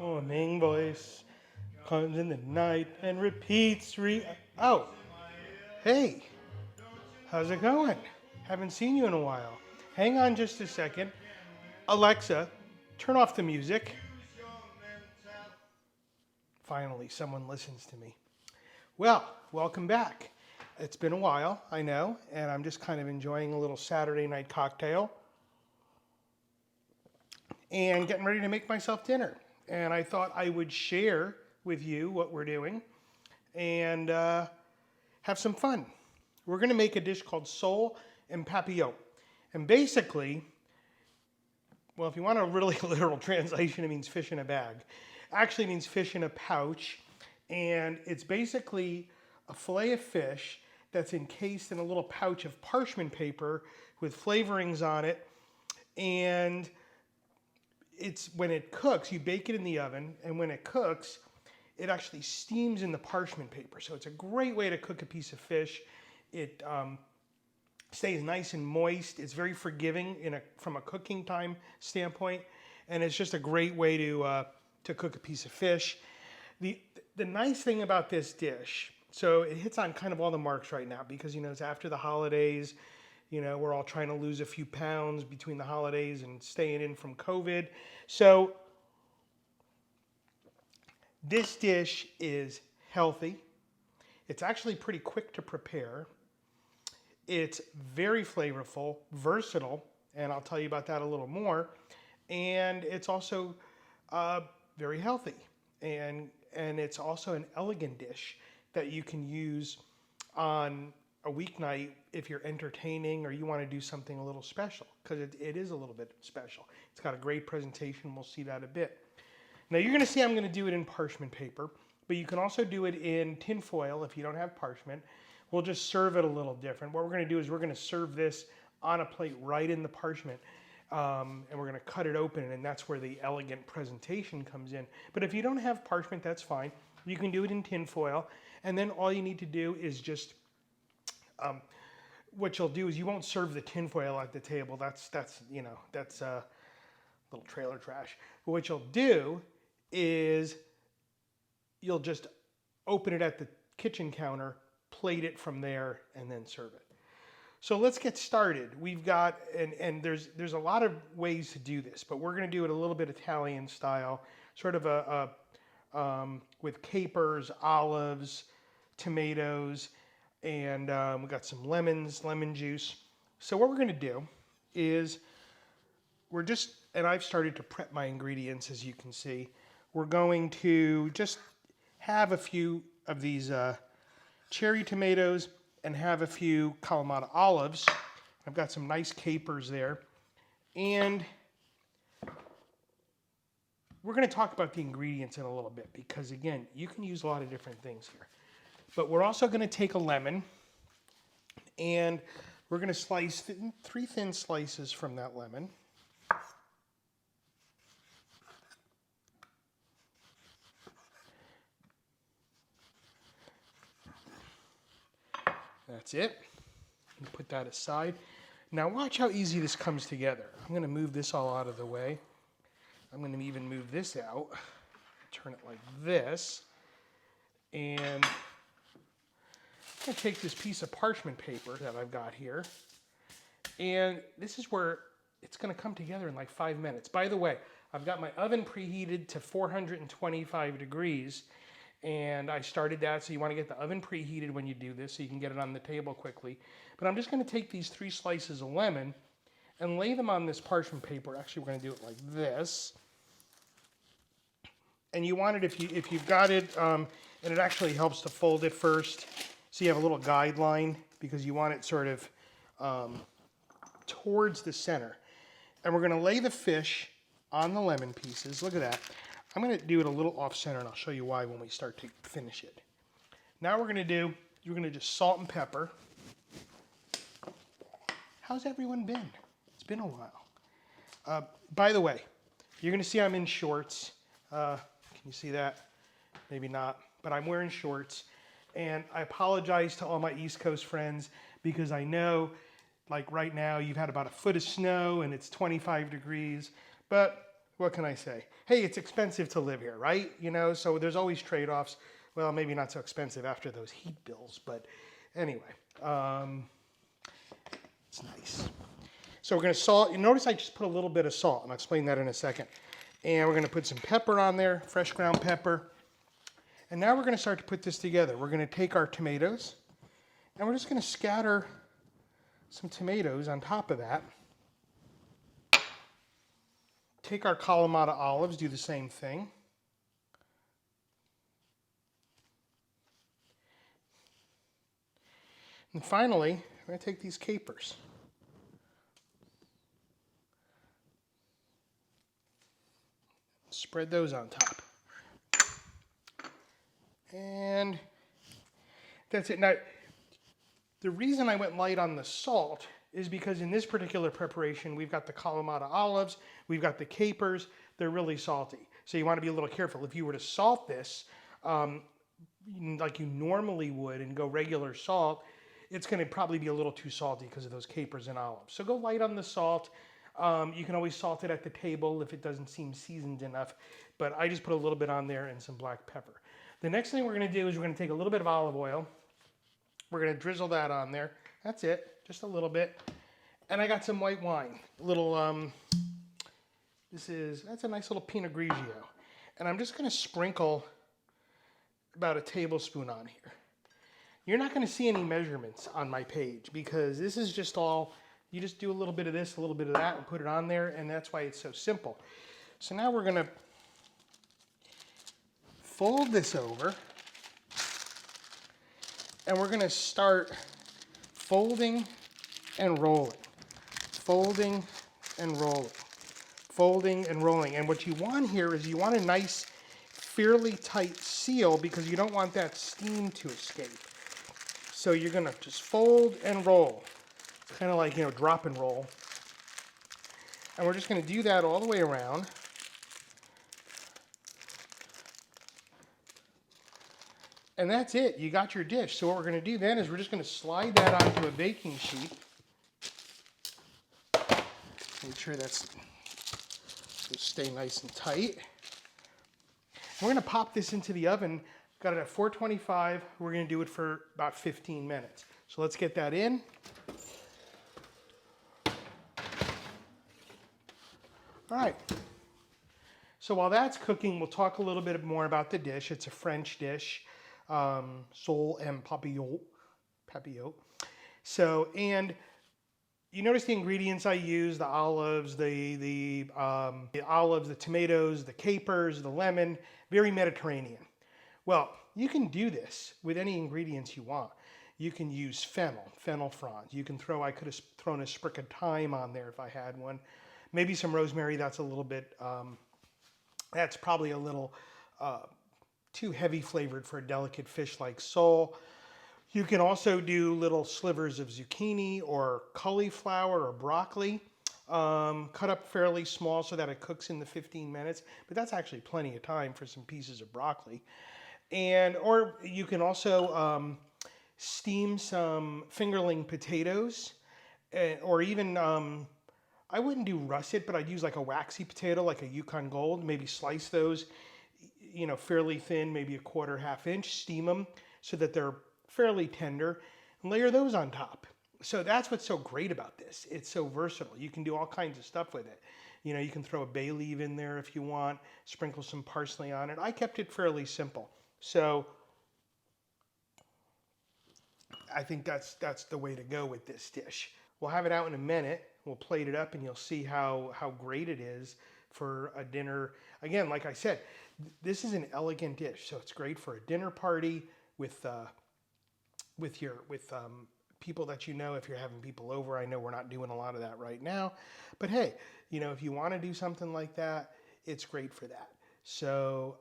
Morning voice comes in the night and repeats. Oh, hey, how's it going? Haven't seen you in a while. Hang on just a second. Alexa, turn off the music. Finally, someone listens to me. Well, welcome back. It's been a while, I know, and I'm just kind of enjoying a little Saturday night cocktail and getting ready to make myself dinner. And I thought I would share with you what we're doing and have some fun. We're going to make a dish called sole and papillote. And basically, well, if you want a really literal translation, it means fish in a bag. Actually, it means fish in a pouch. And it's basically a fillet of fish that's encased in a little pouch of parchment paper with flavorings on it. And it's when it cooks, you bake it in the oven, and when it cooks, it actually steams in the parchment paper. So it's a great way to cook a piece of fish. It stays nice and moist. It's very forgiving from a cooking time standpoint, and it's just a great way to cook a piece of fish. The nice thing about this dish, so it hits on kind of all the marks right now because it's after the holidays. We're all trying to lose a few pounds between the holidays and staying in from COVID. So this dish is healthy. It's actually pretty quick to prepare. It's very flavorful, versatile, and I'll tell you about that a little more. And it's also very healthy. And it's also an elegant dish that you can use on a weeknight if you're entertaining or you want to do something a little special, because it is a little bit special. It's got a great presentation. We'll see that a bit. Now you're going to see I'm going to do it in parchment paper, but you can also do it in tin foil if you don't have parchment. We'll just serve it a little different. What we're going to do is we're going to serve this on a plate right in the parchment, and we're going to cut it open, and that's where the elegant presentation comes in. But if you don't have parchment, that's fine. You can do it in tin foil, and then all you need to do is just what you'll do is you won't serve the tinfoil at the table. That's little trailer trash. But what you'll do is you'll just open it at the kitchen counter, plate it from there, and then serve it. So let's get started. We've got, and there's a lot of ways to do this, but we're going to do it a little bit Italian style, sort of with capers, olives, tomatoes, and we got some lemons, lemon juice. So what we're going to do is and I've started to prep my ingredients, as you can see. We're going to just have a few of these cherry tomatoes and have a few Kalamata olives. I've got some nice capers there. And we're going to talk about the ingredients in a little bit because, again, you can use a lot of different things here. But we're also going to take a lemon, and we're going to slice 3 thin slices from that lemon. That's it. Put that aside. Now watch how easy this comes together. I'm going to move this all out of the way. I'm going to even move this out. Turn it like this. And I'm going to take this piece of parchment paper that I've got here, and this is where it's going to come together in like 5 minutes. By the way, I've got my oven preheated to 425 degrees, and I started that, so you want to get the oven preheated when you do this so you can get it on the table quickly. But I'm just going to take these 3 slices of lemon and lay them on this parchment paper. Actually, we're going to do it like this. And you want it, if you've got it, and it actually helps to fold it first, so you have a little guideline, because you want it sort of towards the center. And we're going to lay the fish on the lemon pieces. Look at that. I'm going to do it a little off center, and I'll show you why when we start to finish it. Now we're going to you're going to just salt and pepper. How's everyone been? It's been a while. By the way, you're going to see I'm in shorts. Can you see that? Maybe not, but I'm wearing shorts. And I apologize to all my East Coast friends because I know, like right now, you've had about a foot of snow and it's 25 degrees. But what can I say? Hey, it's expensive to live here, right? You know, so there's always trade-offs. Well, maybe not so expensive after those heat bills, but anyway, it's nice. So we're going to salt. You notice I just put a little bit of salt, and I'll explain that in a second. And we're going to put some pepper on there, fresh ground pepper. And now we're going to start to put this together. We're going to take our tomatoes, and we're just going to scatter some tomatoes on top of that. Take our Kalamata olives, do the same thing. And finally, I'm going to take these capers. Spread those on top. And that's it. Now, the reason I went light on the salt is because in this particular preparation, we've got the Kalamata olives, we've got the capers, they're really salty. So you want to be a little careful. If you were to salt this like you normally would and go regular salt, it's going to probably be a little too salty because of those capers and olives. So go light on the salt. You can always salt it at the table if it doesn't seem seasoned enough, but I just put a little bit on there and some black pepper. The next thing we're going to do is we're going to take a little bit of olive oil. We're going to drizzle that on there. That's it, just a little bit. And I got some white wine, a little, that's a nice little Pinot Grigio. And I'm just going to sprinkle about a tablespoon on here. You're not going to see any measurements on my page because this is just all, you just do a little bit of this, a little bit of that, and put it on there, and that's why it's so simple. So now we're going to fold this over, and we're going to start folding and rolling. Folding and rolling. Folding and rolling. And what you want here is you want a nice, fairly tight seal because you don't want that steam to escape. So you're going to just fold and roll, kind of like, drop and roll. And we're just going to do that all the way around. And that's it. You got your dish. So what we're going to do then is we're just going to slide that onto a baking sheet. Make sure that's stay nice and tight. We're going to pop this into the oven. Got it at 425. We're going to do it for about 15 minutes. So let's get that in. All right. So while that's cooking, we'll talk a little bit more about the dish. It's a French dish, sole and papillote. So, and you notice the ingredients I use: the olives, the olives, the tomatoes, the capers, the lemon. Very Mediterranean. Well, you can do this with any ingredients you want. You can use fennel fronds. You can I could have thrown a sprig of thyme on there if I had one. Maybe some rosemary. That's a little bit, that's probably a little too heavy flavored for a delicate fish like sole. You can also do little slivers of zucchini or cauliflower or broccoli, cut up fairly small so that it cooks in the 15 minutes. But that's actually plenty of time for some pieces of broccoli. Or you can also steam some fingerling potatoes, or even, I wouldn't do russet, but I'd use like a waxy potato, like a Yukon Gold, maybe slice those, fairly thin, maybe a quarter, half inch, steam them so that they're fairly tender, and layer those on top. So that's what's so great about this. It's so versatile. You can do all kinds of stuff with it. You can throw a bay leaf in there if you want, sprinkle some parsley on it. I kept it fairly simple. So I think that's the way to go with this dish. We'll have it out in a minute. We'll plate it up and you'll see how great it is for a dinner. Again, like I said, this is an elegant dish. So it's great for a dinner party with people that if you're having people over. I know we're not doing a lot of that right now. But hey, if you want to do something like that, it's great for that. So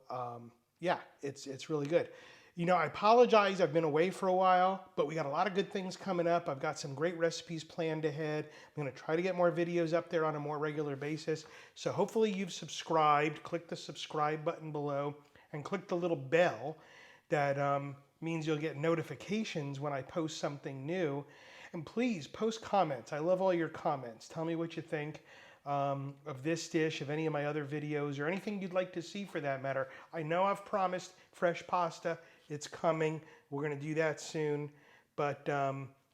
yeah, it's really good. You know, I apologize. I've been away for a while, but we got a lot of good things coming up. I've got some great recipes planned ahead. I'm going to try to get more videos up there on a more regular basis. So hopefully you've subscribed. Click the subscribe button below and click the little bell. That means you'll get notifications when I post something new. And please post comments. I love all your comments. Tell me what you think of this dish, of any of my other videos, or anything you'd like to see for that matter. I know I've promised fresh pasta. It's coming. We're going to do that soon. But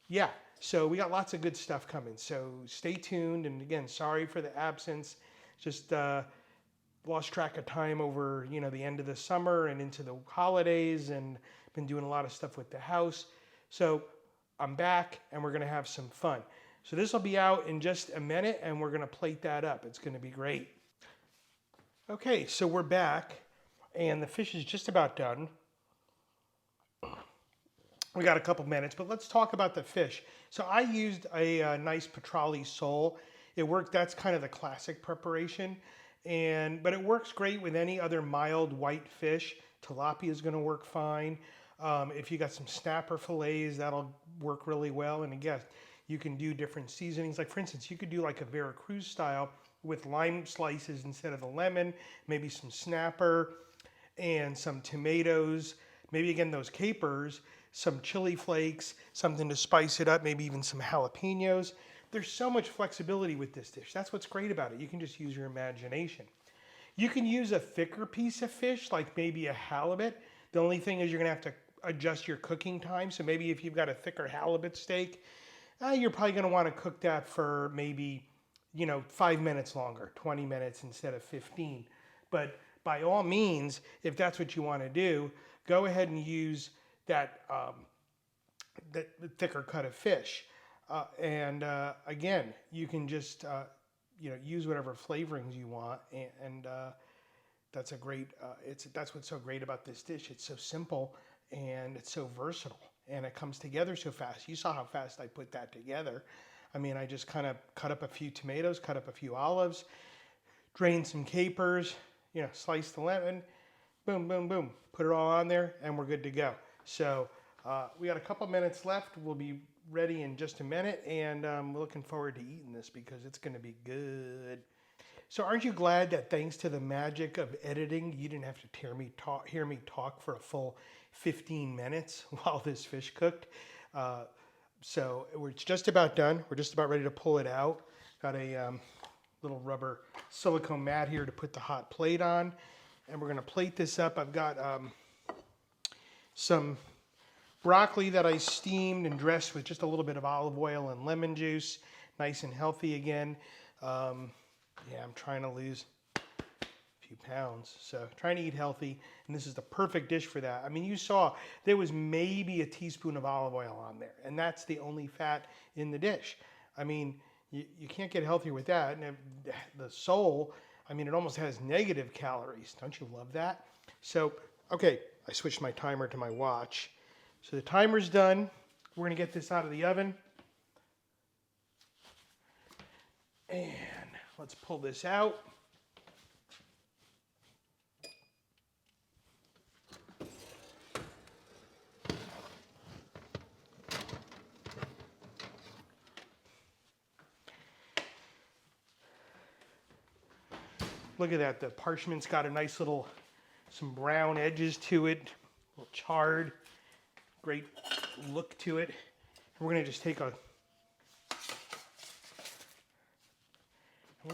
yeah, so we got lots of good stuff coming. So stay tuned. And again, sorry for the absence. Just lost track of time over, you know, the end of the summer and into the holidays, and been doing a lot of stuff with the house. So I'm back and we're going to have some fun. So this will be out in just a minute and we're going to plate that up. It's going to be great. Okay, so we're back and the fish is just about done. We got a couple minutes, but let's talk about the fish. So I used a nice Papillote sole. It worked. That's kind of the classic preparation, but it works great with any other mild white fish. Tilapia is going to work fine. If you got some snapper fillets, that'll work really well. And again, you can do different seasonings. Like for instance, you could do like a Veracruz style with lime slices instead of the lemon, maybe some snapper and some tomatoes, maybe again those capers, some chili flakes, something to spice it up, maybe even some jalapenos. There's so much flexibility with this dish. That's what's great about it. You can just use your imagination. You can use a thicker piece of fish, like maybe a halibut. The only thing is you're gonna have to adjust your cooking time. So maybe if you've got a thicker halibut steak, you're probably gonna wanna cook that for maybe, 5 minutes longer, 20 minutes instead of 15. But by all means, if that's what you wanna do, go ahead and use that thicker cut of fish. Again, you can just use whatever flavorings you want, and that's a great. That's what's so great about this dish. It's so simple and it's so versatile, and it comes together so fast. You saw how fast I put that together. I mean, I just kind of cut up a few tomatoes, cut up a few olives, drained some capers, sliced the lemon, boom, boom, boom, put it all on there, and we're good to go. So we got a couple minutes left. We'll be ready in just a minute, and we're looking forward to eating this because it's going to be good. So aren't you glad that thanks to the magic of editing, you didn't have to hear me talk for a full 15 minutes while this fish cooked? So it's just about done. We're just about ready to pull it out. Got a little rubber silicone mat here to put the hot plate on, and we're going to plate this up. I've got some broccoli that I steamed and dressed with just a little bit of olive oil and lemon juice. Nice and healthy again. Yeah, I'm trying to lose a few pounds. So trying to eat healthy. And this is the perfect dish for that. I mean, you saw there was maybe a teaspoon of olive oil on there. And that's the only fat in the dish. I mean, you can't get healthier with that. And the sole, I mean, it almost has negative calories. Don't you love that? So, okay, I switched my timer to my watch. So the timer's done. We're going to get this out of the oven. And let's pull this out. Look at that. The parchment's got a nice some brown edges to it, a little charred. Great look to it. And we're going to just we're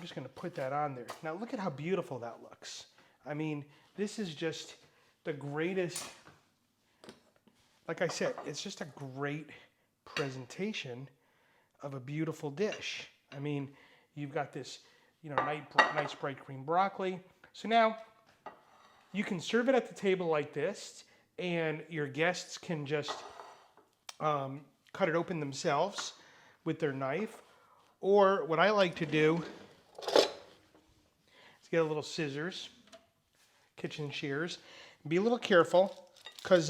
just going to put that on there. Now look at how beautiful that looks. I mean, this is just the greatest. Like I said, it's just a great presentation of a beautiful dish. I mean, you've got this, nice bright green broccoli. So now you can serve it at the table like this, and your guests can just cut it open themselves with their knife. Or what I like to do is get a little scissors, kitchen shears, and be a little careful because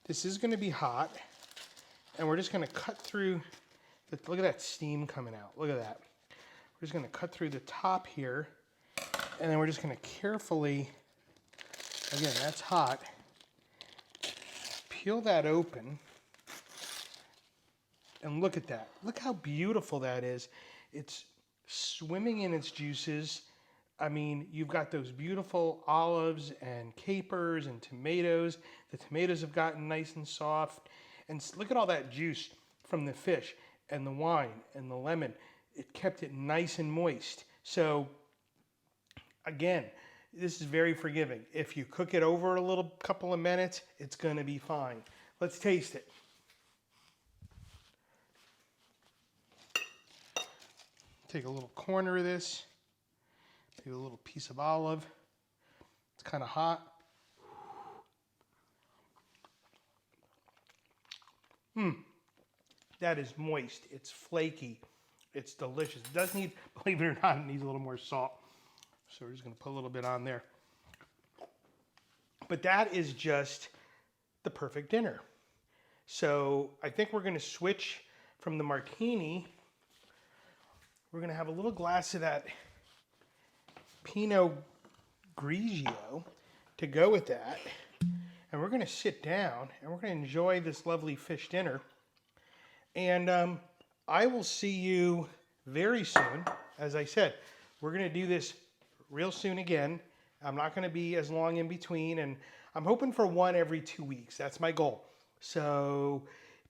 this is going to be hot, and we're just going to cut through. Look at that steam coming out. Look at that. We're just going to cut through the top here, and then we're just going to carefully, again, that's hot. peel that open. And look at that. Look how beautiful that is. It's swimming in its juices. I mean, you've got those beautiful olives and capers and tomatoes. The tomatoes have gotten nice and soft. And look at all that juice from the fish and the wine and the lemon. It kept it nice and moist. So, again, this is very forgiving. If you cook it over a couple of minutes, it's going to be fine. Let's taste it. Take a little corner of this. Take a little piece of olive. It's kind of hot. That is moist. It's flaky. It's delicious. It does need, believe it or not, it needs a little more salt. So we're just going to put a little bit on there. But that is just the perfect dinner. So I think we're going to switch from the martini. We're going to have a little glass of that Pinot Grigio to go with that. And we're going to sit down and we're going to enjoy this lovely fish dinner. And I will see you very soon. As I said, we're going to do this real soon again. I'm not going to be as long in between. And I'm hoping for one every 2 weeks. That's my goal. So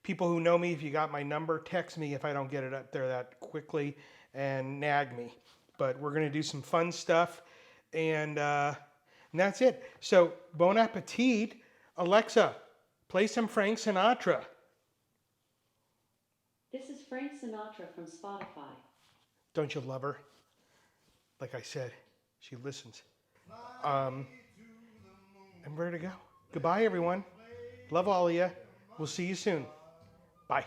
people who know me, if you got my number, text me if I don't get it up there that quickly and nag me. But we're going to do some fun stuff. And that's it. So bon appetit. Alexa, play some Frank Sinatra. This is Frank Sinatra from Spotify. Don't you love her? Like I said, she listens. I'm ready to go. Goodbye, everyone. Love all of you. We'll see you soon. Bye.